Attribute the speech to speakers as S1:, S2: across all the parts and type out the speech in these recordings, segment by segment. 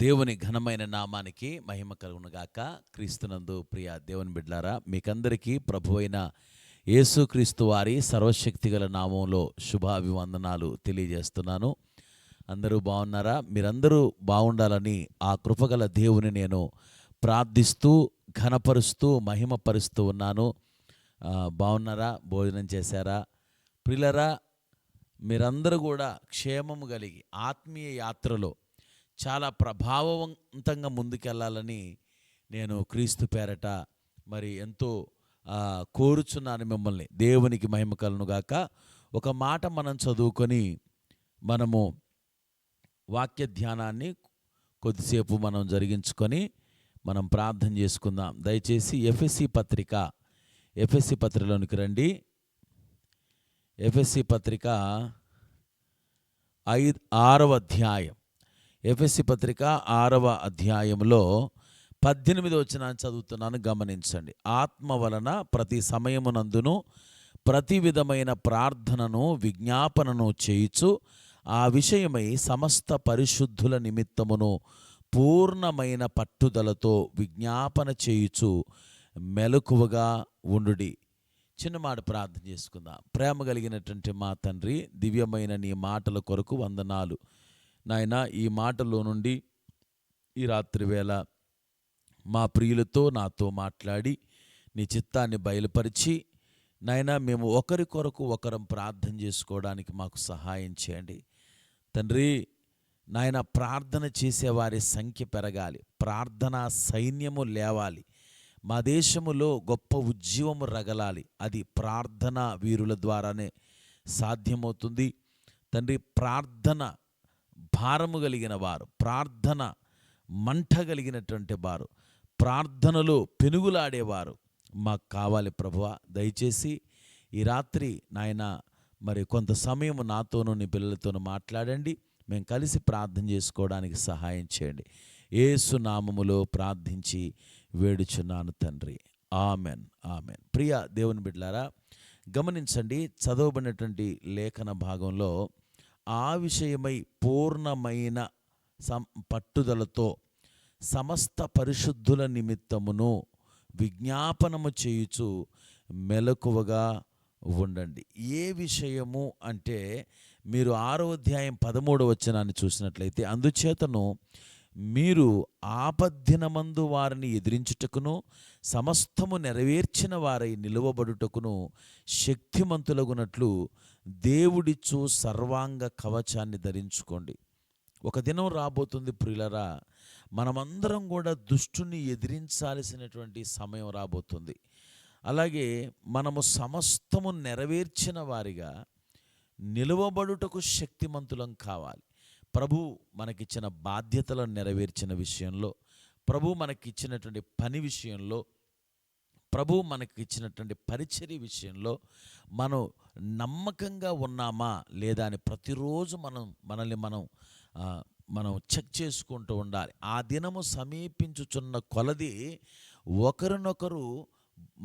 S1: దేవుని ఘనమైన నామానికి మహిమ కలుగునుగాక. క్రీస్తునందు ప్రియ దేవుని బిడ్డలారా, మీకందరికీ ప్రభువైన యేసుక్రీస్తు వారి సర్వశక్తిగల నామంలో శుభాభివందనాలు తెలియజేస్తున్నాను. అందరూ బాగున్నారా? మీరందరూ బాగుండాలని ఆ కృపగల దేవుని నేను ప్రార్థిస్తూ, ఘనపరుస్తూ, మహిమపరుస్తూ ఉన్నాను. బాగున్నారా? భోజనం చేశారా? ప్రియులరా, మీరందరూ కూడా క్షేమము కలిగి ఆత్మీయ యాత్రలో చాలా ప్రభావవంతంగా ముందుకెళ్ళాలని నేను క్రీస్తు పేరట మరి ఎంతో కోరుచున్నాను మిమ్మల్ని. దేవునికి మహిమ కలుగునుగాక. ఒక మాట మనం చదువుకొని మనము వాక్య ధ్యానాన్ని కొద్దిసేపు మనం జరిగించుకొని మనం ప్రార్థన చేసుకుందాం. దయచేసి ఎఫెసీ పత్రికలోనికి రండి. ఎఫెసీ పత్రిక 6వ అధ్యాయం. ఎఫెసీ పత్రిక 6వ అధ్యాయంలో 18వ వచనాన్ని చదువుతున్నాను, గమనించండి. ఆత్మ వలన ప్రతి సమయమునందును ప్రతి విధమైన ప్రార్థనను విజ్ఞాపనను చేయుచు ఆ విషయమై సమస్త పరిశుద్ధుల నిమిత్తమును పూర్ణమైన పట్టుదలతో విజ్ఞాపన చేయుచు మెలకువగా ఉండుడి. చిన్న మాట ప్రార్థన చేసుకుందాం. ప్రేమ కలిగినటువంటి మా తండ్రి, దివ్యమైన నీ మాటల కొరకు వందనాలు నాయన. ఈ మాటలో నుండి ఈ రాత్రి వేళ మా ప్రియులతో నాతో మాట్లాడి నీ చిత్తాన్ని బయలుపరిచి నాయన, మేము ఒకరి కొరకు ఒకరం ప్రార్థన చేసుకోవడానికి మాకు సహాయం చేయండి తండ్రి. నాయన, ప్రార్థన చేసేవారి సంఖ్య పెరగాలి, ప్రార్థనా సైన్యము లేవాలి, మా దేశములో గొప్ప ఉజ్జీవము రగలాలి. అది ప్రార్థన వీరుల ద్వారానే సాధ్యమవుతుంది తండ్రి. ప్రార్థన భారము కలిగిన వారు, ప్రార్థన మంట కలిగినటువంటి వారు, ప్రార్థనలో పెనుగులాడేవారు మాకు కావాలి ప్రభువా. దయచేసి ఈ రాత్రి నాయన మరి కొంత సమయం నాతోనూ నీ పిల్లలతోనూ మాట్లాడండి. మేము కలిసి ప్రార్థన చేసుకోవడానికి సహాయం చేయండి. యేసు నామములో ప్రార్థించి వేడుచున్నాను తండ్రి, ఆమెన్, ఆమెన్. ప్రియ దేవుని బిడ్డలారా, గమనించండి. చదవబడినటువంటి లేఖన భాగంలో ఆ విషయమై పూర్ణమైన పట్టుదలతో సమస్త పరిశుద్ధుల నిమిత్తమును విజ్ఞాపనము చేయుచు మెలకువగా ఉండండి. ఏ విషయము అంటే మీరు 6వ అధ్యాయం 13వ వచనాన్ని చూసినట్లయితే, అందుచేతను మీరు ఆపద్దినమందు వారిని ఎదిరించుటకును సమస్తము నెరవేర్చిన వారై నిలువబడుటకును శక్తిమంతులగునట్లు దేవుడిచ్చు సర్వాంగ కవచాన్ని ధరించుకోండి. ఒక దినం రాబోతుంది ప్రియులరా, మనమందరం కూడా దుష్టుని ఎదిరించాల్సినటువంటి సమయం రాబోతుంది. అలాగే మనము సమస్తము నెరవేర్చిన వారిగా నిలువబడుటకు శక్తిమంతులం కావాలి. ప్రభు మనకిచ్చిన బాధ్యతలను నెరవేర్చిన విషయంలో, ప్రభు మనకిచ్చినటువంటి పని విషయంలో, ప్రభు మనకిచ్చినటువంటి పరిచర్య విషయంలో మనం నమ్మకంగా ఉన్నామా లేదా అని ప్రతిరోజు మనల్ని మనం చెక్ చేసుకుంటూ ఉండాలి. ఆ దినము సమీపించుచున్న కొలది ఒకరినొకరు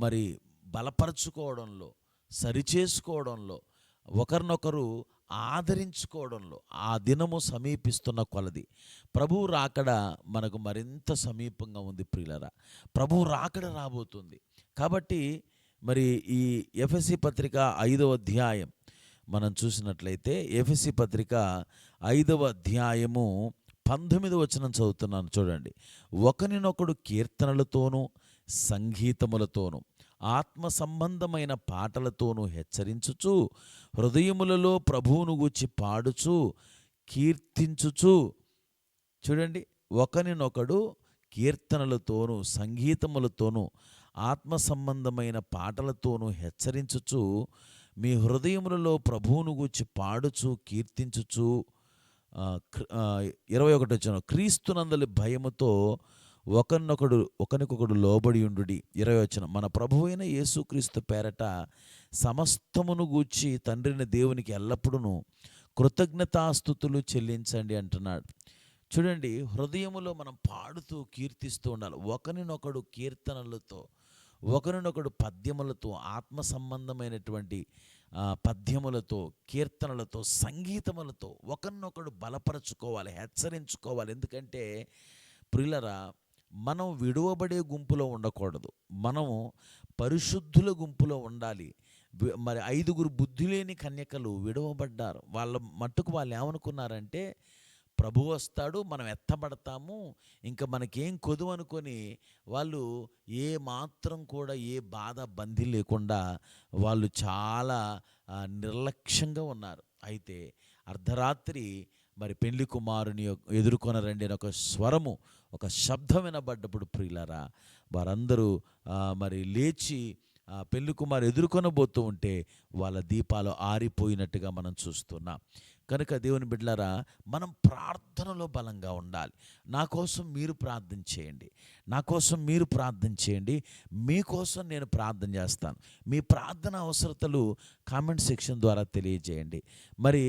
S1: మరి బలపరచుకోవడంలో, సరిచేసుకోవడంలో, ఒకరినొకరు ఆదరించుకోవడంలో ఆ దినము సమీపిస్తున్న కొలది ప్రభువు రాకడ మనకు మరింత సమీపంగా ఉంది ప్రియులరా. ప్రభువు రాకడ రాబోతుంది. కాబట్టి మరి ఈ ఎఫెసీ పత్రిక 5వ అధ్యాయం మనం చూసినట్లయితే, ఎఫెసీ పత్రిక 5వ అధ్యాయము 19వ వచనం చదువుతున్నాను, చూడండి. ఒకరినొకడు కీర్తనలతోనూ సంగీతములతోనూ ఆత్మ సంబంధమైన పాటలతోనూ హెచ్చరించుచు హృదయములలో ప్రభువును గూర్చి పాడుచు కీర్తించుచు. చూడండి, ఒకరినొకడు కీర్తనలతోనూ సంగీతములతోనూ ఆత్మ సంబంధమైన పాటలతోనూ హెచ్చరించుచు మీ హృదయములలో ప్రభువును గూర్చి పాడుచు కీర్తించుచు. 21వ వచనం, క్రీస్తునందలి భయముతో ఒకరికొకడు లోబడి ఉండుడి. 20వ వచనం, మన ప్రభువైన యేసుక్రీస్తు పేరట సమస్తమును గూర్చి తండ్రిని దేవునికి ఎల్లప్పుడూ కృతజ్ఞతాస్తుతులు చెల్లించండి అంటున్నాడు. చూడండి, హృదయములో మనం పాడుతూ కీర్తిస్తూ ఉండాలి. ఒకరినొకడు కీర్తనలతో, ఒకరినొకడు పద్యములతో, ఆత్మ సంబంధమైనటువంటి పద్యములతో, కీర్తనలతో, సంగీతములతో ఒకరినొకడు బలపరచుకోవాలి, హెచ్చరించుకోవాలి. ఎందుకంటే ప్రియులరా, మనం విడువబడే గుంపులో ఉండకూడదు, మనము పరిశుద్ధుల గుంపులో ఉండాలి. మరి 5 బుద్ధి లేని కన్యకలు విడువబడ్డారు. వాళ్ళ మట్టుకు వాళ్ళు ఏమనుకున్నారంటే, ప్రభు వస్తాడు, మనం ఎత్తబడతాము, ఇంకా మనకేం కొదువు అనుకొని వాళ్ళు ఏ మాత్రం కూడా ఏ బాధ బందీ లేకుండా వాళ్ళు చాలా నిర్లక్ష్యంగా ఉన్నారు. అయితే అర్ధరాత్రి మరి పెళ్లి కుమారుని ఎదుర్కొనరండి అని ఒక స్వరము, ఒక శబ్దం వినబడ్డప్పుడు ప్రియులారా, వారందరూ మరి లేచి పెళ్లి కుమారు ఎదుర్కొనబోతూ ఉంటే వాళ్ళ దీపాలు ఆరిపోయినట్టుగా మనం చూస్తున్నాం. కనుక దేవుని బిడ్డలారా, మనం ప్రార్థనలో బలంగా ఉండాలి. నా కోసం మీరు ప్రార్థన చేయండి, నా కోసం మీరు ప్రార్థన చేయండి, మీకోసం నేను ప్రార్థన చేస్తాను. మీ ప్రార్థన అవసరతలు కామెంట్ సెక్షన్ ద్వారా తెలియజేయండి. మరి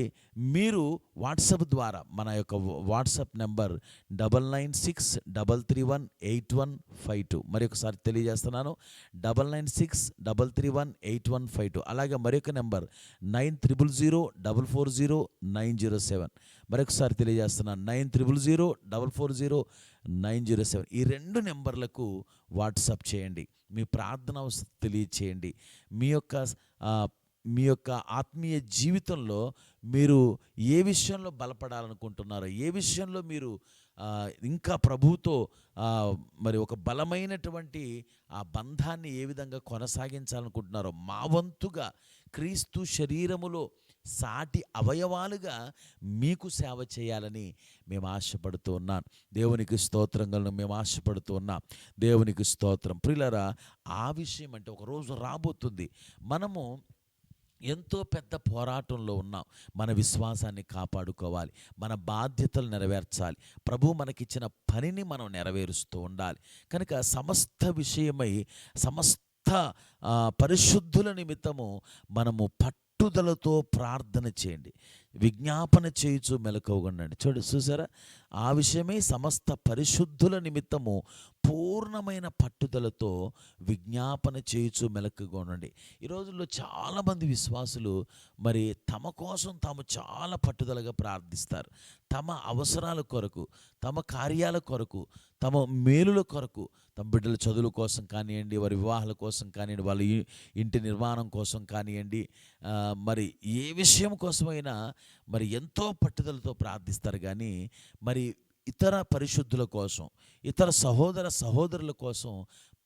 S1: మీరు వాట్సాప్ ద్వారా, మన యొక్క వాట్సాప్ నెంబర్ 9963318152, మరి ఒకసారి తెలియజేస్తున్నాను, 9963318152. అలాగే మరొక నెంబర్ 9000440907, మరొకసారి తెలియజేస్తున్నాను, 9000440907. ఈ 2 నెంబర్లకు వాట్సాప్ చేయండి, మీ ప్రార్థన అవసరం తెలియచేయండి. మీ యొక్క ఆత్మీయ జీవితంలో మీరు ఏ విషయంలో బలపడాలనుకుంటున్నారో, ఏ విషయంలో మీరు ఇంకా ప్రభువుతో మరి ఒక బలమైనటువంటి ఆ బంధాన్ని ఏ విధంగా కొనసాగించాలనుకుంటున్నారో, మా వంతుగా క్రీస్తు శరీరములో సాటి అవయవాలుగా మీకు సేవ చేయాలని మేము ఆశపడుతూ ఉన్నాం. దేవునికి స్తోత్రంగా మేము ఆశపడుతూ ఉన్నాం. దేవునికి స్తోత్రం. ప్రియులారా, ఆ విషయం అంటే ఒకరోజు రాబోతుంది. మనము ఎంతో పెద్ద పోరాటంలో ఉన్నాం. మన విశ్వాసాన్ని కాపాడుకోవాలి, మన బాధ్యతలు నెరవేర్చాలి, ప్రభువు మనకిచ్చిన పనిని మనం నెరవేరుస్తూ ఉండాలి. కనుక సమస్త విషయమై సమస్త పరిశుద్ధుల నిమిత్తము మనము పట్టుదలతో ప్రార్థన చేయండి, విజ్ఞాపన చేయుచు మెలకువగొండండి. చూసారా, ఆ విషయమై సమస్త పరిశుద్ధుల నిమిత్తము పూర్ణమైన పట్టుదలతో విజ్ఞాపన చేయుచు మెలకువగొండండి. ఈ రోజుల్లో చాలామంది విశ్వాసులు మరి తమ కోసం తాము చాలా పట్టుదలగా ప్రార్థిస్తారు. తమ అవసరాల కొరకు, తమ కార్యాల కొరకు, తమ మేలుల కొరకు, తమ బిడ్డల చదువుల కోసం కానివ్వండి, వారి వివాహాల కోసం కానివ్వండి, వాళ్ళ ఇంటి నిర్మాణం కోసం కానివ్వండి, మరి ఏ విషయం కోసమైనా మరి ఎంతో పట్టుదలతో ప్రార్థిస్తారు. కానీ మరి ఇతర పరిశుద్ధుల కోసం, ఇతర సహోదరుల కోసం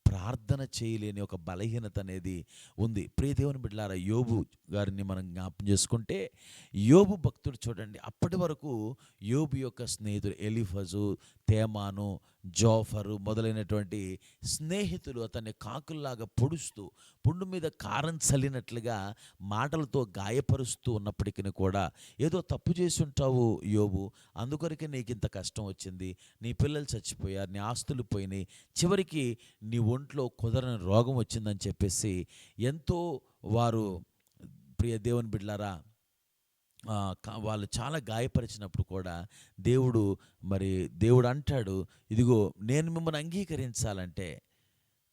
S1: ప్రార్థన చేయలేని ఒక బలహీనత అనేది ఉంది. ప్రియ దేవుని బిడ్డలారా, యోబు గారిని మనం జ్ఞాపం చేసుకుంటే, యోబు భక్తుడు చూడండి, అప్పటి వరకు యోబు యొక్క స్నేహితులు ఎలీఫజు, తేమాను, జోఫరు మొదలైనటువంటి స్నేహితులు అతన్ని కాకుల్లాగా పొడుస్తూ, పుండు మీద కారం చల్లినట్లుగా మాటలతో గాయపరుస్తూ ఉన్నప్పటికీ కూడా, ఏదో తప్పు చేసి ఉంటావు యోబు, అందుకొరకే నీకు ఇంత కష్టం వచ్చింది, నీ పిల్లలు చచ్చిపోయారు, నీ ఆస్తులు పోయినాయి, చివరికి నీ ఒంట్లో కుదరని రోగం వచ్చిందని చెప్పేసి ఎంతో వారు, ప్రియ దేవుని బిడ్డలారా, వాళ్ళు చాలా గాయపరిచినప్పుడు కూడా దేవుడు అంటాడు, ఇదిగో నేను మిమ్మల్ని అంగీకరించాలంటే,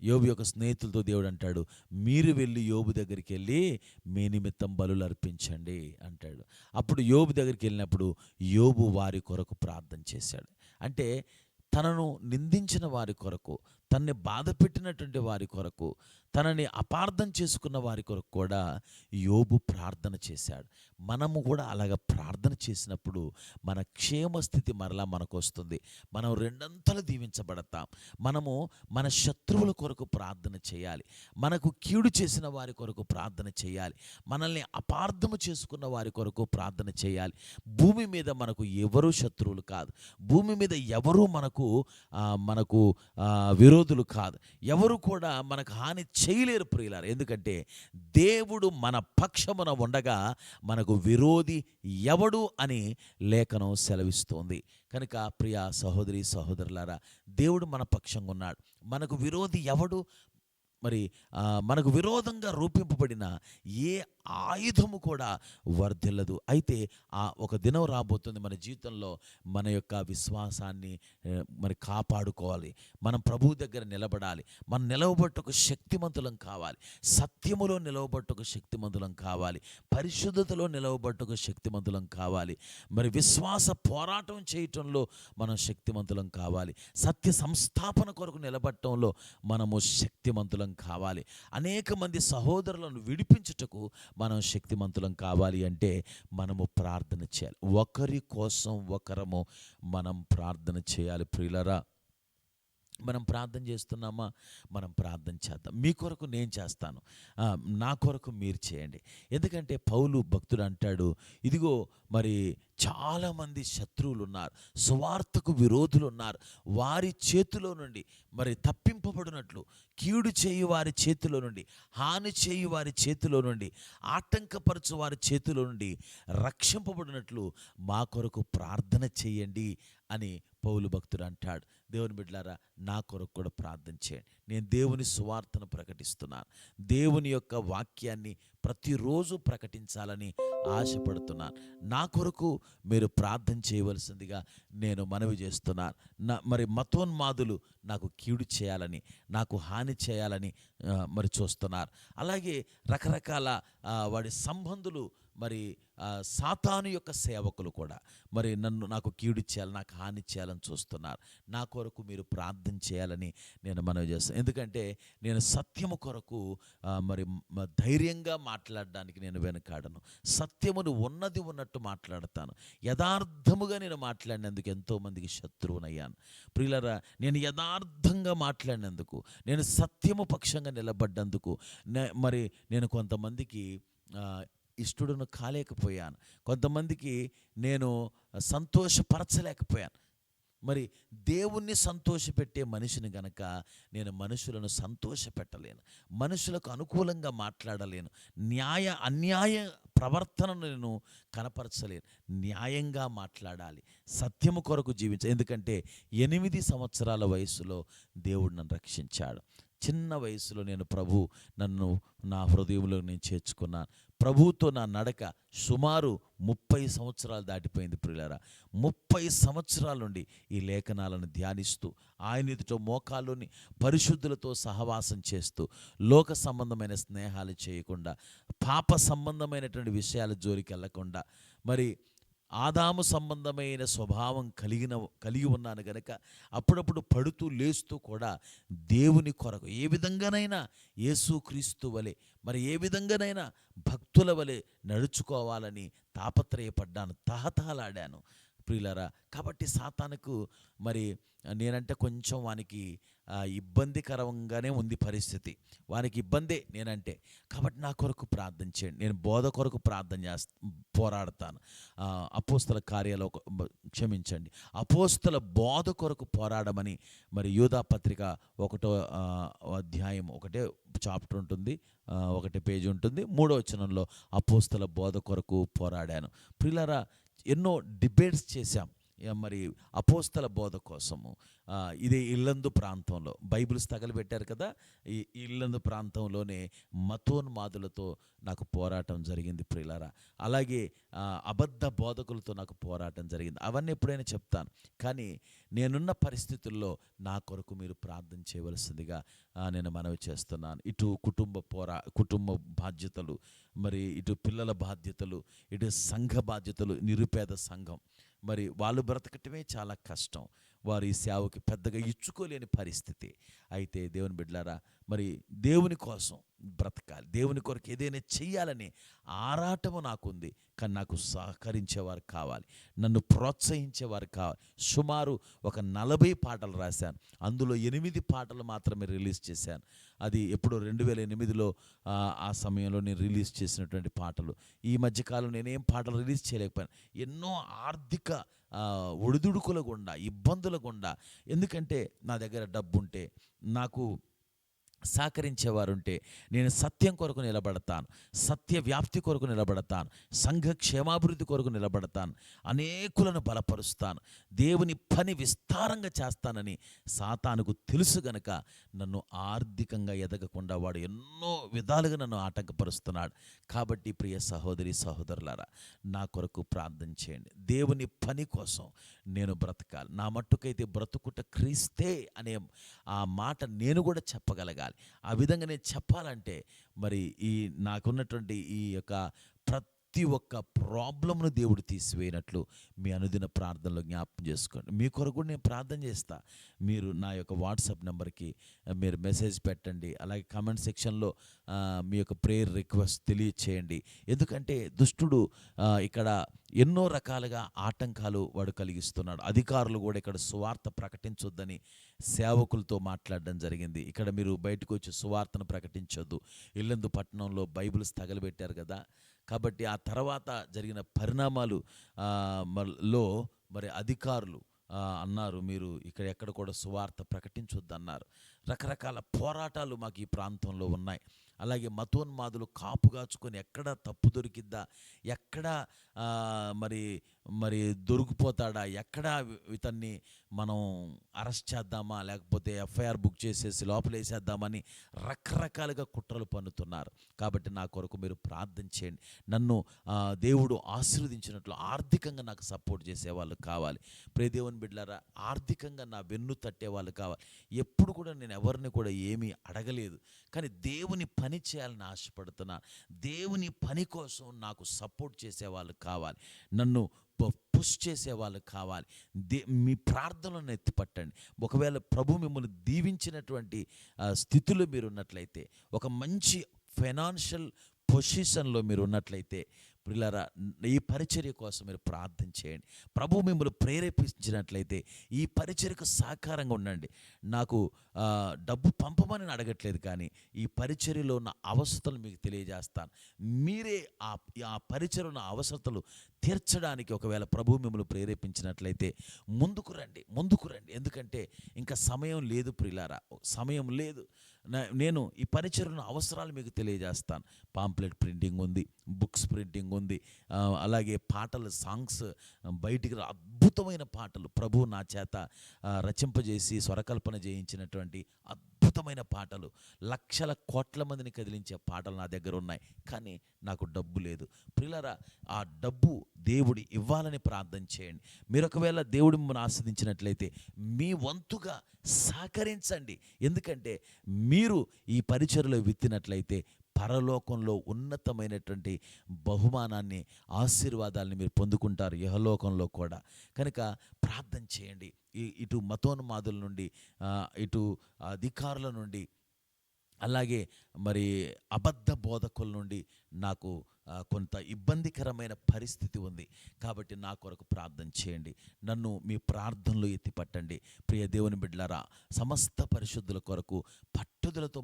S1: యోబు యొక్క స్నేహితులతో దేవుడు అంటాడు, మీరు వెళ్ళి యోబు దగ్గరికి వెళ్ళి మీ నిమిత్తం బలులు అర్పించండి అంటాడు. అప్పుడు యోబు దగ్గరికి వెళ్ళినప్పుడు యోబు వారి కొరకు ప్రార్థన చేశాడు. అంటే తనను నిందించిన వారి కొరకు, తనని బాధ పెట్టినటువంటి వారి కొరకు, తనని అపార్థం చేసుకున్న వారి కొరకు కూడా యోబు ప్రార్థన చేశాడు. మనము కూడా అలాగ ప్రార్థన చేసినప్పుడు మన క్షేమస్థితి మరలా మనకు వస్తుంది. మనం రెండంతలు దీవించబడతాం. మనము మన శత్రువుల కొరకు ప్రార్థన చేయాలి, మనకు కీడు చేసిన వారి కొరకు ప్రార్థన చేయాలి, మనల్ని అపార్థము చేసుకున్న వారి కొరకు ప్రార్థన చేయాలి. భూమి మీద మనకు ఎవరూ శత్రువులు కాదు, భూమి మీద ఎవరూ మనకు విరోధులు కాదు, ఎవరు కూడా మనకు హాని చేయలేరు ప్రియులారా. ఎందుకంటే దేవుడు మన పక్షమున ఉండగా మనకు విరోధి ఎవడు అని లేఖనం సెలవిస్తోంది. కనుక ప్రియ సహోదరి సహోదరులారా, దేవుడు మన పక్షంగా ఉన్నాడు, మనకు విరోధి ఎవడు? మరి మనకు విరోధంగా రూపింపబడిన ఏ ఆయుధము కూడా వర్ధిల్లదు. అయితే ఒక దినం రాబోతుంది మన జీవితంలో, మన యొక్క విశ్వాసాన్ని మరి కాపాడుకోవాలి. మనం ప్రభువు దగ్గర నిలబడాలి. మనం నిలవబట్టుకు శక్తిమంతులం కావాలి. సత్యములో నిలవబట్టుకు శక్తిమంతులం కావాలి. పరిశుద్ధతలో నిలవబట్టుకు శక్తిమంతులం కావాలి. మరి విశ్వాస పోరాటం చేయటంలో మనం శక్తిమంతులం కావాలి. సత్య సంస్థాపన కొరకు నిలబడటంలో మనము శక్తిమంతులం కావాలి. అనేక మంది సహోదరులను విడిపించుటకు మనం శక్తిమంతులం కావాలి అంటే మనము ప్రార్థన చేయాలి. ఒకరి కోసం ఒకరము మనం ప్రార్థన చేయాలి. ప్రియులరా, మనం ప్రార్థన చేస్తున్నామా? మనం ప్రార్థన చేద్దాం. మీ కొరకు నేను చేస్తాను, నా కొరకు మీరు చేయండి. ఎందుకంటే పౌలు భక్తుడు అంటాడు, ఇదిగో మరి చాలామంది శత్రువులు ఉన్నారు, సువార్తకు విరోధులు ఉన్నారు. వారి చేతిలో నుండి మరి తప్పింపబడినట్లు, కీడు చేయు వారి చేతిలో నుండి, హాని చేయు వారి చేతిలో నుండి, ఆటంకపరచు వారి చేతిలో నుండి రక్షింపబడినట్లు మా కొరకు ప్రార్థన చేయండి అని పౌలు భక్తుడు అంటాడు. దేవుని బిడ్డలారా, నా కొరకు కూడా ప్రార్థన చేయండి. నేను దేవుని సువార్తను ప్రకటిస్తున్నాను. దేవుని యొక్క వాక్యాన్ని ప్రతిరోజు ప్రకటించాలని ఆశపడుతున్నాను. నా కొరకు మీరు ప్రార్థన చేయవలసిందిగా నేను మనవి చేస్తున్నాను. మరి మతోన్మాదులు నాకు కీడు చేయాలని, నాకు హాని చేయాలని మరి చూస్తున్నారు. అలాగే రకరకాల వాడి సంబంధులు, మరి సాతాను యొక్క సేవకులు కూడా మరి నాకు కీడు చేయాలి, నాకు హాని చేయాలని చూస్తున్నారు. నా కొరకు మీరు ప్రార్థన చేయాలని నేను మనవి చేస్తాను. ఎందుకంటే నేను సత్యము కొరకు మరి ధైర్యంగా మాట్లాడడానికి నేను వెనకాడను. సత్యమును ఉన్నది ఉన్నట్టు మాట్లాడతాను. యథార్థముగా నేను మాట్లాడినందుకు ఎంతోమందికి శత్రువునయ్యాను. ప్రియులరా, నేను యథార్థంగా మాట్లాడినందుకు, నేను సత్యము పక్షంగా నిలబడ్డందుకు మరి నేను కొంతమందికి ఇష్టడును కాలేకపోయాను. కొంతమందికి నేను సంతోషపరచలేకపోయాను. మరి దేవుణ్ణి సంతోషపెట్టే మనిషిని గనక నేను మనుషులను సంతోషపెట్టలేను, మనుషులకు అనుకూలంగా మాట్లాడలేను, అన్యాయ ప్రవర్తనను నేను కనపరచలేను. న్యాయంగా మాట్లాడాలి, సత్యము కొరకు జీవించాలి. ఎందుకంటే 8 సంవత్సరాల వయసులో దేవుడు నన్ను రక్షించాడు. చిన్న వయసులో నన్ను నా హృదయంలో నేను చేర్చుకున్నాను. ప్రభువుతో నా నడక సుమారు 30 సంవత్సరాలు దాటిపోయింది. ప్రియులారా, 30 సంవత్సరాల నుండి ఈ లేఖనాలను ధ్యానిస్తూ, ఆయన ఎదుట మోకాల్లోని పరిశుద్ధులతో సహవాసం చేస్తూ, లోక సంబంధమైన స్నేహాలు చేయకుండా, పాప సంబంధమైనటువంటి విషయాల జోలికి వెళ్ళకుండా, మరి ఆదాము సంబంధమైన స్వభావం కలిగి ఉన్నాను గనక అప్పుడప్పుడు పడుతూ లేస్తూ కూడా దేవుని కొరకు ఏ విధంగానైనా యేసుక్రీస్తు వలె, మరి ఏ విధంగానైనా భక్తుల వలె నడుచుకోవాలని తాపత్రయపడ్డాను, తహతహలాడాను. ప్రియులారా, కాబట్టి సాతానుకు మరి నేనంటే కొంచెం వానికి ఇబ్బందికరంగానే ఉంది పరిస్థితి. వానికి ఇబ్బందే నేనంటే. కాబట్టి నా కొరకు ప్రార్థన చేయండి. నేను బోధ కొరకు పోరాడతాను. అపోస్తల కార్యాలు క్షమించండి, అపోస్తల బోధ కొరకు పోరాడమని మరి యూదా పత్రిక 1వ అధ్యాయం 1వ చాప్టర్ ఉంటుంది, 1వ పేజీ ఉంటుంది. 3వ వచనంలో అపోస్తల బోధ కొరకు పోరాడాను. ప్రియులారా, ఎన్నో డిబేట్స్ చేశాం మరి అపోస్తల బోధ కోసము. ఇదే ఇల్లందు ప్రాంతంలో బైబిల్స్ తగలబెట్టారు కదా, ఈ ఇల్లందు ప్రాంతంలోనే మతోన్మాదులతో నాకు పోరాటం జరిగింది. ప్రియులారా, అలాగే అబద్ధ బోధకులతో నాకు పోరాటం జరిగింది. అవన్నీ ఎప్పుడైనా చెప్తాను. కానీ నేనున్న పరిస్థితుల్లో నా కొరకు మీరు ప్రార్థన చేయవలసిందిగా నేను మనవి చేస్తున్నాను. ఇటు కుటుంబ బాధ్యతలు, మరి ఇటు పిల్లల బాధ్యతలు, ఇటు సంఘ బాధ్యతలు, నిరుపేద సంఘం, మరి వాళ్ళు బ్రతకటమే చాలా కష్టం. వారు ఈ సేవకి పెద్దగా ఇచ్చుకోలేని పరిస్థితి. అయితే దేవుని బిడ్డలారా, మరి దేవుని కోసం బ్రతకాలి, దేవుని కొరకు ఏదైనా చెయ్యాలని ఆరాటము నాకుంది. కానీ నాకు సహకరించేవారు కావాలి, నన్ను ప్రోత్సహించేవారు కావాలి. సుమారు ఒక 40 పాటలు రాశాను. అందులో 8 పాటలు మాత్రమే రిలీజ్ చేశాను. అది ఎప్పుడో 2008లో ఆ సమయంలో నేను రిలీజ్ చేసినటువంటి పాటలు. ఈ మధ్యకాలం నేనేం పాటలు రిలీజ్ చేయలేకపోయాను. ఎన్నో ఆర్థిక ఒడిదుడుకుల గుండా, ఇబ్బందుల గుండా. ఎందుకంటే నా దగ్గర డబ్బు ఉంటే, నాకు సహకరించేవారుంటే నేను సత్యం కొరకు నిలబడతాను, సత్య వ్యాప్తి కొరకు నిలబడతాను, సంఘ క్షేమాభివృద్ధి కొరకు నిలబడతాను, అనేకులను బలపరుస్తాను, దేవుని పని విస్తారంగా చేస్తానని సాతానుకు తెలుసు గనక నన్ను ఆర్థికంగా ఎదగకుండా వాడు ఎన్నో విధాలుగా నన్ను ఆటంకపరుస్తున్నాడు. కాబట్టి ప్రియ సహోదరి సహోదరులారా, నా కొరకు ప్రార్థన చేయండి. దేవుని పని కోసం నేను బ్రతకాలి. నా మట్టుకైతే బ్రతుకుట క్రీస్తే అనే ఆ మాట నేను కూడా చెప్పగలగాలి. ఆ విధంగా నేను చెప్పాలంటే మరి నాకున్నటువంటి ఈ యొక్క ప్రతి ఒక్క ప్రాబ్లంను దేవుడు తీసివేయనట్లు మీ అనుదిన ప్రార్థనలో జ్ఞాపకం చేసుకోండి. మీ కొరకు కూడా నేను ప్రార్థన చేస్తా. మీరు నా యొక్క వాట్సాప్ నెంబర్కి మీరు మెసేజ్ పెట్టండి. అలాగే కామెంట్ సెక్షన్లో మీ యొక్క ప్రేయర్ రిక్వెస్ట్ తెలియచేయండి. ఎందుకంటే దుష్టుడు ఇక్కడ ఎన్నో రకాలుగా ఆటంకాలు వాడు కలిగిస్తున్నాడు. అధికారులు కూడా ఇక్కడ సువార్త ప్రకటించొద్దని సేవకులతో మాట్లాడడం జరిగింది. ఇక్కడ మీరు బయటకు వచ్చి సువార్తను ప్రకటించొద్దు. ఇల్లందు పట్టణంలో బైబిల్స్ తగలబెట్టారు కదా. కాబట్టి ఆ తర్వాత జరిగిన పరిణామాలు లో మరి అధికారులు అన్నారు, మీరు ఇక్కడ ఎక్కడ కూడా సువార్త ప్రకటించొద్దు అన్నారు. రకరకాల పోరాటాలు మాకు ఈ ప్రాంతంలో ఉన్నాయి. అలాగే మతోన్మాదులు కాపుగాచుకొని ఎక్కడ తప్పు దొరికిద్దా, ఎక్కడ మరి మరి దొరికిపోతాడా, ఎక్కడ ఇతన్ని మనం అరెస్ట్ చేద్దామా, లేకపోతే ఎఫ్ఐఆర్ బుక్ చేసేసి లోపలేసేద్దామని రకరకాలుగా కుట్రలు పన్నుతున్నారు. కాబట్టి నా కొరకు మీరు ప్రార్థన చేయండి. నన్ను దేవుడు ఆశీర్వదించినట్లు ఆర్థికంగా నాకు సపోర్ట్ చేసేవాళ్ళు కావాలి. ప్రియ దేవుని బిడ్డలారా, ఆర్థికంగా నా వెన్ను తట్టేవాళ్ళు కావాలి. ఎప్పుడు కూడా నేను ఎవరిని కూడా ఏమీ అడగలేదు, కానీ దేవుని పని చేయాలని ఆశపడుతున్నాను. దేవుని పని కోసం నాకు సపోర్ట్ చేసేవాళ్ళు కావాలి, నన్ను పుష్ చేసేవాళ్ళు కావాలి. మీ ప్రార్థనలను ఎత్తిపట్టండి. ఒకవేళ ప్రభు మిమ్మల్ని దీవించినటువంటి స్థితిలో మీరు ఉన్నట్లయితే, ఒక మంచి ఫైనాన్షియల్ పొజిషన్లో మీరు ఉన్నట్లయితే, ప్రియులారా, ఈ పరిచర్య కోసం మీరు ప్రార్థన చేయండి. ప్రభు మిమ్మల్ని ప్రేరేపించినట్లయితే ఈ పరిచర్యకు సహకారంగా ఉండండి. నాకు డబ్బు పంపమని అడగట్లేదు, కానీ ఈ పరిచర్యలో ఉన్న అవసరతలు మీకు తెలియజేస్తాను. మీరే ఆ పరిచర్యలో ఉన్న అవసరతలు తీర్చడానికి ఒకవేళ ప్రభు మిమ్మల్ని ప్రేరేపించినట్లయితే ముందుకు రండి. ఎందుకంటే ఇంకా సమయం లేదు ప్రియులారా, సమయం లేదు. నేను ఈ పరిచర్యలో అవసరాలు మీకు తెలియజేస్తాను. పాంప్లెట్ ప్రింటింగ్ ఉంది, బుక్స్ ప్రింటింగ్ ఉంది, అలాగే పాటలు, సాంగ్స్ బయటికి అద్భుతమైన పాటలు ప్రభు నా చేత రచింపజేసి స్వరకల్పన చేయించినటువంటి అద్భుతమైన పాటలు, లక్షల కోట్ల మందిని కదిలించే పాటలు నా దగ్గర ఉన్నాయి. కానీ నాకు డబ్బు లేదు. ప్రియులారా, ఆ డబ్బు దేవుడు ఇవ్వాలని ప్రార్థన చేయండి. మీరు ఒకవేళ దేవుడు మిమ్మల్ని ఆస్వాదించినట్లయితే మీ వంతుగా సహకరించండి. ఎందుకంటే మీరు ఈ పరిచర్యలో విత్తినట్లయితే పరలోకంలో ఉన్నతమైనటువంటి బహుమానాన్ని, ఆశీర్వాదాలని మీరు పొందుకుంటారు ఇహలోకంలో కూడా. కనుక ప్రార్థన చేయండి. ఇటు మతోన్మాదుల నుండి, ఇటు అధికారుల నుండి, అలాగే మరి అబద్ధ బోధకుల నుండి నాకు కొంత ఇబ్బందికరమైన పరిస్థితి ఉంది. కాబట్టి నా కొరకు ప్రార్థన చేయండి. నన్ను మీ ప్రార్థనలో ఎత్తిపట్టండి. ప్రియ దేవుని బిడ్డలారా, సమస్త పరిశుద్ధుల కొరకు పట్టుదలతో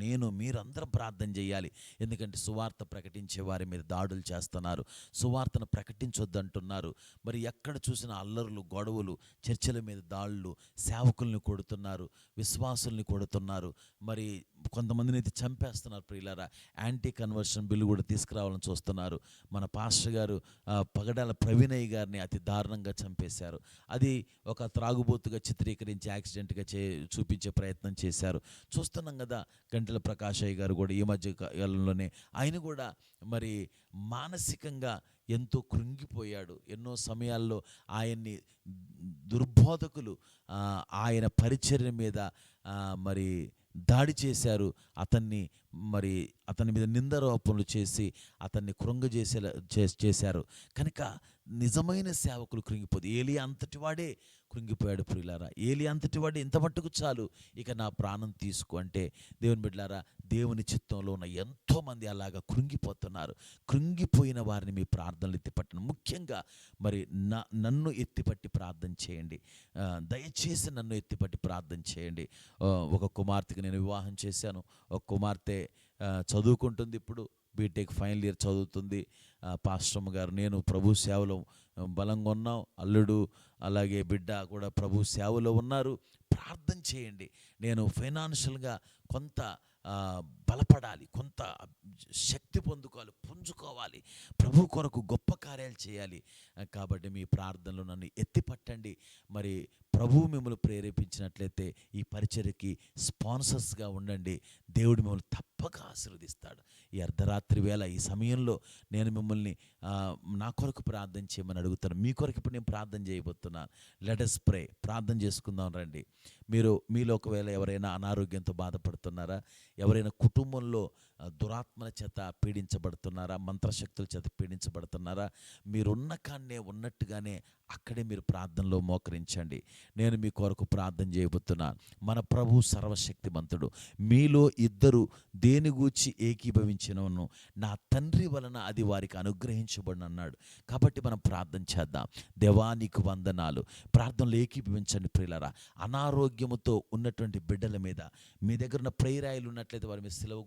S1: నేను మీరందరం ప్రార్థన చేయాలి. ఎందుకంటే సువార్త ప్రకటించే వారి మీద దాడులు చేస్తున్నారు, సువార్తను ప్రకటించొద్దంటున్నారు. మరి ఎక్కడ చూసిన అల్లర్లు, గొడవలు, చర్చల మీద దాడులు, సేవకుల్ని కొడుతున్నారు, విశ్వాసుల్ని కొడుతున్నారు, మరి కొంతమందిని అయితే చంపేస్తున్నారు. ప్రియులారా, యాంటీ కన్వర్షన్ బిల్లు కూడా తీసుకురావాలని చూస్తున్నారు. మన పాస్టర్ గారు పగడాల ప్రవీణయ్య గారిని అతి దారుణంగా చంపేశారు. అది ఒక త్రాగుబోతుగా చిత్రీకరించి యాక్సిడెంట్గా చూపించే ప్రయత్నం చేశారు. చూస్తున్నాం కదా. గంటెల ప్రకాశయ్య గారు కూడా ఈ మధ్య కాలంలోనే ఆయన కూడా మరి మానసికంగా ఎంతో కృంగిపోయాడు. ఎన్నో సమయాల్లో ఆయన్ని దుర్బోధకులు ఆయన పరిచర్య మీద మరి దాడి చేశారు. అతని మీద నిందారోపణలు చేసి అతన్ని కృంగజేసేలా చేశారు. కనుక నిజమైన సేవకులు కృంగిపోదు. ఏలియా అంతటి వాడే కృంగిపోయాడు. ప్రియులారా, ఏలియా అంతటి వాడే ఇంత మట్టుకు చాలు, ఇక నా ప్రాణం తీసుకో అంటే, దేవుని బిడ్డలారా, దేవుని చిత్తంలో ఉన్న ఎంతోమంది అలాగా కృంగిపోతున్నారు. కృంగిపోయిన వారిని మీ ప్రార్థనలు ఎత్తిపట్టండి. ముఖ్యంగా మరి నన్ను ఎత్తిపట్టి ప్రార్థన చేయండి. దయచేసి నన్ను ఎత్తిపట్టి ప్రార్థన చేయండి. ఒక కుమార్తెకి నేను వివాహం చేశాను. ఒక కుమార్తె చదువుకుంటుంది, ఇప్పుడు బీటెక్ ఫైనల్ ఇయర్ చదువుతుంది. పాస్టమ్ గారు, నేను ప్రభు సేవలో బలంగా ఉన్నాం. అల్లుడు అలాగే బిడ్డ కూడా ప్రభు సేవలో ఉన్నారు. ప్రార్థన చేయండి. నేను ఫైనాన్షియల్గా కొంత బలపడాలి, కొంత శక్తి పుంజుకోవాలి, ప్రభు కొరకు గొప్ప కార్యాలు చేయాలి. కాబట్టి మీ ప్రార్థనలు నన్ను ఎత్తిపట్టండి. మరి ప్రభువు మిమ్మల్ని ప్రేరేపించినట్లయితే ఈ పరిచర్యకి స్పాన్సర్స్గా ఉండండి. దేవుడు మిమ్మల్ని తప్పక ఆశీర్వదిస్తాడు. ఈ అర్ధరాత్రి వేళ ఈ సమయంలో నేను మిమ్మల్ని నా కొరకు ప్రార్థన చేయమని అడుగుతాను. మీ కొరకు ఇప్పుడు నేను ప్రార్థన చేయబోతున్నాను. లెట్ us ప్రే. ప్రార్థన చేసుకుందాం రండి. మీలో ఒకవేళ ఎవరైనా అనారోగ్యంతో బాధపడుతున్నారా? ఎవరైనా కుటుంబంలో దురాత్మల చేత పీడించబడుతున్నారా? మంత్రశక్తుల చేత పీడించబడుతున్నారా? మీరున్న కాన్నే ఉన్నట్టుగానే అక్కడే మీరు ప్రార్థనలో మోకరించండి. నేను మీ కొరకు ప్రార్థన చేయబోతున్నాను. మన ప్రభు సర్వశక్తిమంతుడు. మీలో ఇద్దరు దేని గూర్చి ఏకీభవించినను నా తండ్రి వలన అది వారికి అనుగ్రహించబడిన అన్నాడు. కాబట్టి మనం ప్రార్థన చేద్దాం. దేవా నీకు వందనాలు. ప్రార్థనలో ఏకీభవించండి ప్రియులారా. అనారోగ్యముతో ఉన్నటువంటి బిడ్డల మీద మీ దగ్గర ఉన్న ప్రేరాయిలు ఉన్నట్లయితే వారి మీద సిలువ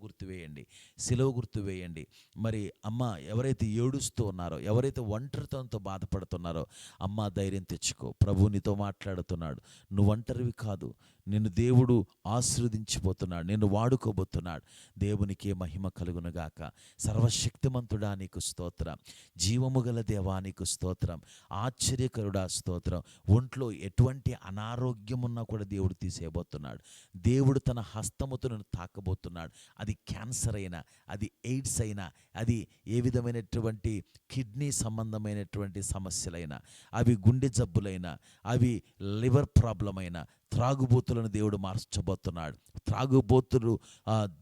S1: గుర్తు వేయండి. మరి అమ్మ ఎవరైతే ఏడుస్తూ ఉన్నారో, ఎవరైతే ఒంటరితనంతో బాధపడుతున్నారో, అమ్మ ధైర్యం తెచ్చుకో. ప్రభు నీతో మాట్లాడుతున్నాడు. నువ్వు ఒంటరివి కాదు. నిన్ను దేవుడు ఆశీర్వదించిపోతున్నాడు, నిన్ను వాడుకోబోతున్నాడు. దేవునికే మహిమ కలుగునుగాక. సర్వశక్తిమంతుడా నీకు స్తోత్రం. జీవము గల దేవా నీకు స్తోత్రం. ఆశ్చర్యకరుడా స్తోత్రం. ఒంట్లో ఎటువంటి అనారోగ్యం ఉన్నా కూడా దేవుడు తీసేయబోతున్నాడు. దేవుడు తన హస్తముతో నిన్ను తాకబోతున్నాడు. అది క్యాన్సర్ అయినా, అది ఎయిడ్స్ అయినా, అది ఏ విధమైనటువంటి కిడ్నీ సంబంధమైనటువంటి సమస్యలైనా, అవి గుండె జబ్బులైనా, అవి లివర్ ప్రాబ్లం అయినా, త్రాగుబోతులను దేవుడు మార్చబోతున్నాడు. త్రాగుబోతులు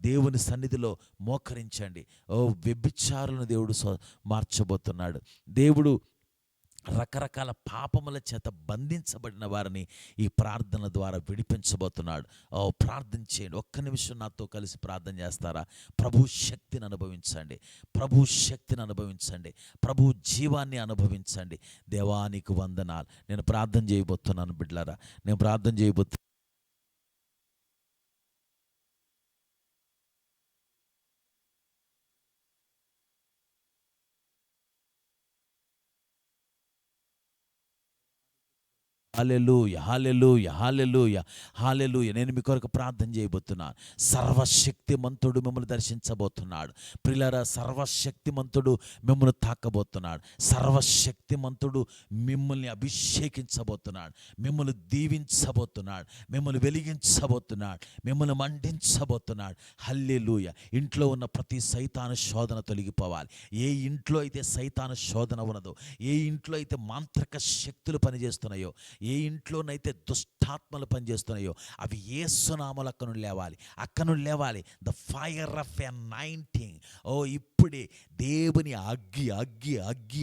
S1: దేవుని సన్నిధిలో మోకరించండి. వ్యభిచారులను దేవుడు మార్చబోతున్నాడు. దేవుడు రకరకాల పాపముల చేత బంధించబడిన వారిని ఈ ప్రార్థన ద్వారా విడిపించబోతున్నాడు. ప్రార్థన చేయండి. ఒక్క నిమిషం నాతో కలిసి ప్రార్థన చేస్తారా? ప్రభు శక్తిని అనుభవించండి. ప్రభు జీవాన్ని అనుభవించండి. దేవానికి వందనాలు. నేను ప్రార్థన చేయబోతున్నాను బిడ్డలారా. నేను ప్రార్థన చేయబోతున్నాను. హల్లెలూయా, హల్లెలూయా, హల్లెలూయా, హల్లెలూయా. నేను మీ కొరకు ప్రార్థన చేయబోతున్నాను. సర్వశక్తిమంతుడు మిమ్మల్ని దర్శించబోతున్నాడు. ప్రియులారా, సర్వశక్తిమంతుడు మిమ్మల్ని తాకబోతున్నాడు. సర్వశక్తిమంతుడు మిమ్మల్ని అభిషేకించబోతున్నాడు, మిమ్మల్ని దీవించబోతున్నాడు, మిమ్మల్ని వెలిగించబోతున్నాడు, మిమ్మల్ని మండించబోతున్నాడు. హల్లెలూయా. ఇంట్లో ఉన్న ప్రతి సైతాను శోధన తొలగిపోవాలి. ఏ ఇంట్లో అయితే సైతాను శోధన ఉన్నదో, ఏ ఇంట్లో అయితే మాంత్రిక శక్తులు పనిచేస్తున్నాయో, ఏ ఇంట్లోనైతే దుష్టాత్మలు పనిచేస్తున్నాయో, అవి యేసు నామములో అక్కడ నుండి లేవాలి. The fire of anointing. ఇప్పుడే దేవుని అగ్ని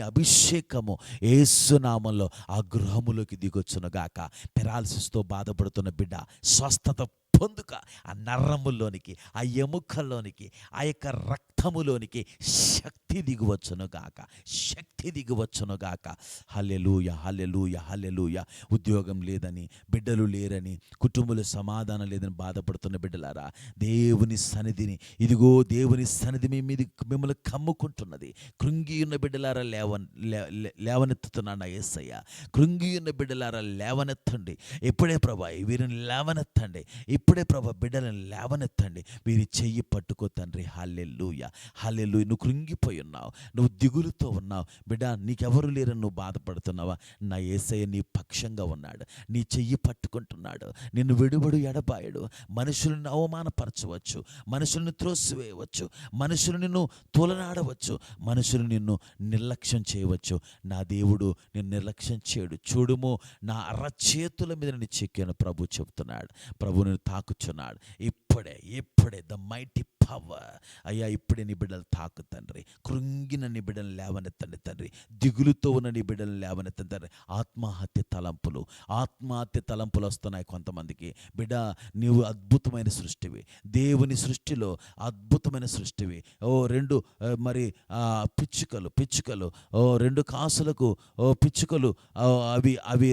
S1: అభిషేకము యేసు నామములో ఆ గృహములోకి దిగొచ్చునుగాక. పెరాలసిస్తో బాధపడుతున్న బిడ్డ స్వస్థత పొందుక. ఆ నరముల్లోనికి, ఆ ఎముకల్లోనికి, ఆ యొక్క రక్తములోనికి శక్తి దిగువచ్చునుగాక. హల్లెలూయా, హల్లెలూయా, హల్లెలూయా. ఉద్యోగం లేదని, బిడ్డలు లేరని, కుటుంబంలో సమాధానం లేదని బాధపడుతున్న బిడ్డలారా, దేవుని సన్నిధిని, ఇదిగో దేవుని సన్నిధి మిమ్మల్ని కమ్ముకుంటున్నది. కృంగి ఉన్న బిడ్డలారా లేవనెత్తుతున్నాడు యేసయ్య. కృంగి ఉన్న బిడ్డలారా లేవనెత్తండి. ఎప్పుడే ప్రభా వీరిని లేవనెత్తండి. ఇప్పుడే ప్రభా బిడ్డలను లేవనెత్తండి. వీరి చెయ్యి పట్టుకో తండ్రి. హల్లెలూయా, హల్లెలూయా. నువ్వు కృంగిపోయి ఉన్నావు, నువ్వు దిగులుతో ఉన్నావు బిడ్డ. నీకెవరు లేరని నువ్వు బాధపడుతున్నావా? నా యేసయ్య నీ పక్షంగా ఉన్నాడు. నీ చెయ్యి పట్టుకుంటున్నాడు. నిన్ను విడుబడు ఎడబాయడు. మనుషులను అవమానపరచవచ్చు, మనుషులను త్రోసివేయవచ్చు, మనుషులు నిన్ను తోలనాడవచ్చు, మనుషులు నిన్ను నిర్లక్ష్యం చేయవచ్చు. నా దేవుడు నిన్ను నిర్లక్ష్యం చేయడు. చూడుము, నా అరచేతుల మీద నిన్ను చెక్కాను ప్రభు చెప్తున్నాడు. ప్రభు నిన్ను తాకుచున్నాడు. ఇప్పుడే ద మైటీ పవర్. అయ్యా, ఇప్పుడే నీ బిడ్డలు తాకు తండ్రి. కృంగిన నీ బిడ్డలు లేవనెత్తండి తండ్రి. దిగులుతో ఉన్న నీ బిడ్డలు లేవనెత్తండి తండ్రి. ఆత్మహత్య తలంపులు వస్తున్నాయి కొంతమందికి. బిడ్డ, నీవు అద్భుతమైన సృష్టివి, దేవుని సృష్టిలో అద్భుతమైన సృష్టివి. రెండు మరి పిచ్చుకలు 2 కాసులకు పిచ్చుకలు అవి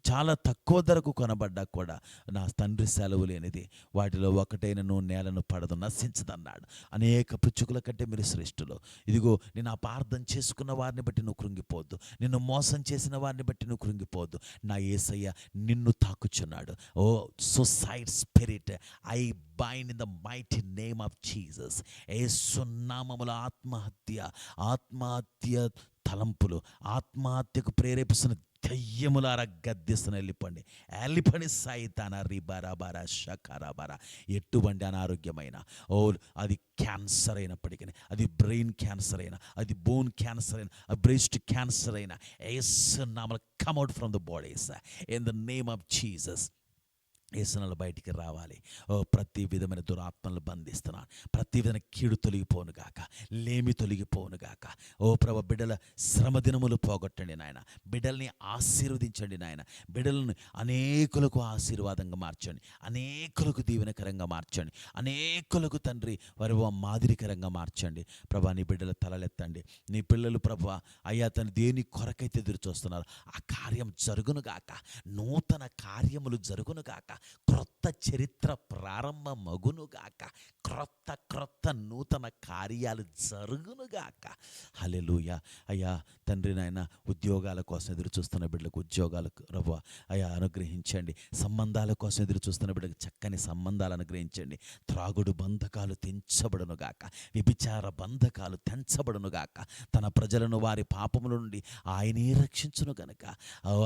S1: చాలా తక్కువ ధరకు కొనబడ్డా కూడా నా తండ్రి సెలవు లేనిది. వాటిలో ఒకటే పిడుగైనను నేలను పడదు, నశించదన్నాడు. అనేక పిచ్చుకల కంటే మీరు శ్రేష్ఠులు. ఇదిగో నేను అపార్థం చేసుకున్న వారిని బట్టి నువ్వు కృంగిపోవద్దు, నిన్ను మోసం చేసిన వారిని బట్టి నువ్వు కృంగిపోవద్దు. నా యేసయ్య నిన్ను తాకుచున్నాడు. O suicide spirit, I bind in the mighty name of Jesus. Yesu నామములో ఆత్మహత్య తలంపులు, ఆత్మహత్యకు ప్రేరేపిస్తున్న దయ్యములారా గద్దెస్తున్న వెళ్ళిపండి సైతాన రిబారాబారా షకారాబారా. ఎటువంటి అనారోగ్యమైన, అది క్యాన్సర్ అయినప్పటికీ, అది బ్రెయిన్ క్యాన్సర్ అయినా, అది బోన్ క్యాన్సర్ అయినా, బ్రెస్ట్ క్యాన్సర్ అయినా, యేసు నామములో come out from the bodies in the name of Jesus. యేసునామములో బయటికి రావాలి. ప్రతి విధమైన దురాత్మలను బంధిస్తున్నాను. ప్రతి విధమైన కీడు తొలగిపోను గాక, లేమి తొలగిపోను గాక. ప్రభు, బిడ్డల శ్రమ దినములు పోగొట్టండి నాయన. బిడ్డల్ని ఆశీర్వదించండి నాయన. బిడ్డలను అనేకులకు ఆశీర్వాదంగా మార్చండి, అనేకులకు దీవెనకరంగా మార్చండి, అనేకులకు తండ్రి వారి మాదిరికరంగా మార్చండి. ప్రభా, నీ బిడ్డల తలలెత్తండి. నీ పిల్లలు ప్రభా అయ్యా తను దేని కొరకైతే ఎదురు చూస్తున్నారు ఆ కార్యం జరుగును గాక. నూతన కార్యములు జరుగును గాక. క్రొత్త చరిత్ర ప్రారంభమగునుగాక. క్రొత్త నూతన కార్యాలు జరుగునుగాక. హల్లెలూయా. అయ్యా తండ్రి నాయన, ఉద్యోగాల కోసం ఎదురు చూస్తున్న బిడ్డలకు ఉద్యోగాలు రవ్వ అయ్యా అనుగ్రహించండి. సంబంధాల కోసం ఎదురు చూస్తున్న బిడ్డలకు చక్కని సంబంధాలు అనుగ్రహించండి. త్రాగుడు బంధకాలు తెంచబడునుగాక, వ్యభిచార బంధకాలు తెంచబడునుగాక. తన ప్రజలను వారి పాపముల నుండి ఆయనే రక్షించును గనక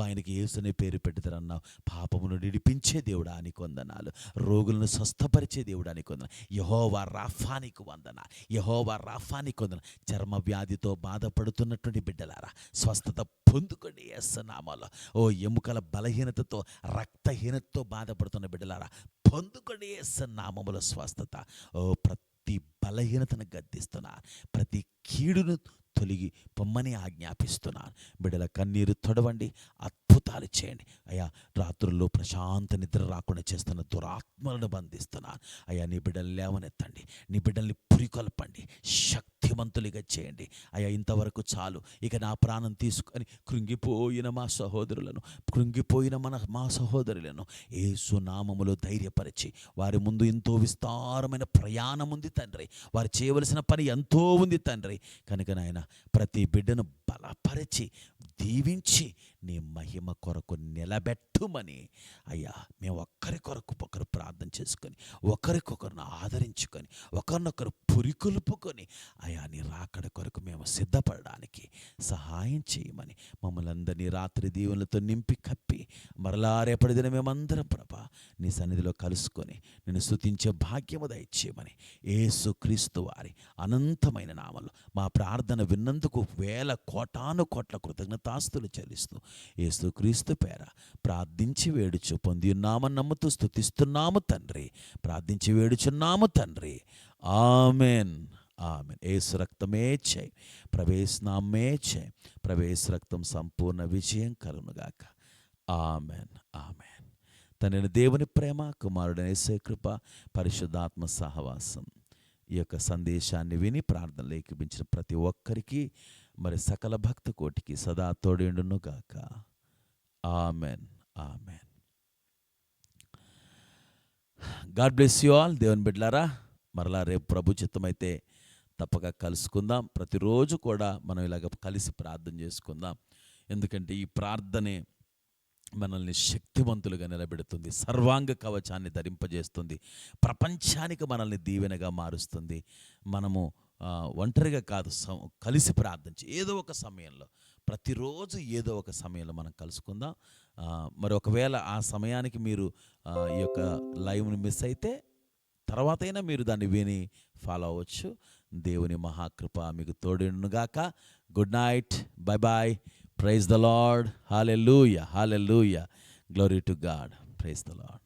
S1: ఆయనకి యేసునే పేరు పెడతారన్నావు. పాపమును విడిపించే దేవుడా నీకు వందనాలు. రోగులను స్వస్థపరిచే దేవుడా నీకు వందనాలు. యెహోవా రాఫానికి వందనాలు. యెహోవా రాఫానికి వందనాలు. చర్మ వ్యాధితో బాధపడుతున్నటువంటి బిడ్డలారా స్వస్థత పొందుకోండి యేసు నామములో. ఎముకల బలహీనతతో, రక్తహీనతతో బాధపడుతున్న బిడ్డలారా పొందుకోండి యేసు నామములో స్వస్థత. ప్రతి బలహీనతను గద్దిస్తున్నారు, ప్రతి కీడును తొలగి పొమ్మని ఆజ్ఞాపిస్తున్నాను. బిడ్డల కన్నీరు తొడవండి, అద్భుతాలు చేయండి అయ్యా. రాత్రుల్లో ప్రశాంత నిద్ర రాకుండా చేస్తున్న దురాత్మలను బంధిస్తున్నాను అయ్యా. నీ బిడ్డలు లేవనెత్తండి, నీ బిడ్డల్ని పురికొల్పండి, శక్తివంతులుగా చేయండి అయ్యా. ఇంతవరకు చాలు, ఇక నా ప్రాణం తీసుకొని కృంగిపోయిన మా సహోదరులను యేసు నామములో ధైర్యపరిచి వారి ముందు ఎంతో విస్తారమైన ప్రయాణం ఉంది తండ్రి. వారు చేయవలసిన పని ఎంతో ఉంది తండ్రి. కనుక నాయన ప్రతి బిడ్డను బలపరిచి దీవించి నీ మహిమ కొరకు నిలబెట్టుమని అయ్యా మేము ఒకరు ప్రార్థన చేసుకొని, ఒకరికొకరిని ఆదరించుకొని, ఒకరినొకరు పురికొల్పుకొని అయ్యా నీ రాకడ కొరకు మేము సిద్ధపడడానికి సహాయం చేయమని మమ్మల్ని అందరినీ రాత్రి దీవెనలతో నింపి కప్పి మరలా రేపటి దిన మేమందరం ప్రభా నీ సన్నిధిలో కలుసుకొని నిన్ను స్తుతించే భాగ్యము దయచేయమని యేసుక్రీస్తు వారి అనంతమైన నామములో మా ప్రార్థన విన్నందుకు వేల కోటాను కోట్ల కృతజ్ఞతాస్తులు చెల్లిస్తూ యేసుక్రీస్తు పేర ప్రార్థించి వేడుచు పొంది ఉన్నామని నమ్ముతూ స్తుతిస్తున్నాము తండ్రి. ప్రార్థించి వేడుచున్నాము తండ్రి. ఆమెన్. ఆమెన్. యేసు రక్తమే చేయి, ప్రవేశనామే చేయి, ప్రవేశ రక్తం సంపూర్ణ విజయం కలుగునుగాక. ఆమెన్. ఆమెన్. తండ్రి దేవుని ప్రేమ, కుమారుడైన యేసు కృప, పరిశుద్ధాత్మ సహవాసం ఈ యొక్క సందేశాన్ని విని ప్రార్థనలు ఏకీభించిన ప్రతి ఒక్కరికి మరి సకల భక్త కోటికి సదా తోడేండును గాక. Amen. Amen. God bless you all. దేవుని బిడ్డలారా, మరలా రేపు ప్రభు చిత్తమైతే తప్పక కలుసుకుందాం. ప్రతిరోజు కూడా మనం ఇలాగ కలిసి ప్రార్థన చేసుకుందాం. ఎందుకంటే ఈ ప్రార్థనే మనల్ని శక్తివంతులుగా నిలబెడుతుంది, సర్వాంగ కవచాన్ని ధరింపజేస్తుంది, ప్రపంచానికి మనల్ని దీవెనగా మారుస్తుంది. మనము ఒంటరిగా కాదు, కలిసి ప్రార్థించి ఏదో ఒక సమయంలో, ప్రతిరోజు ఏదో ఒక సమయంలో మనం కలుసుకుందాం. మరి ఒకవేళ ఆ సమయానికి మీరు ఈ యొక్క లైవ్ని మిస్ అయితే తర్వాతైనా మీరు దాన్ని విని ఫాలో అవ్వచ్చు. దేవుని మహాకృప మీకు తోడుగాక. Good night. Bye bye. Praise the Lord. Hallelujah. Hallelujah. Glory to God. Praise the Lord.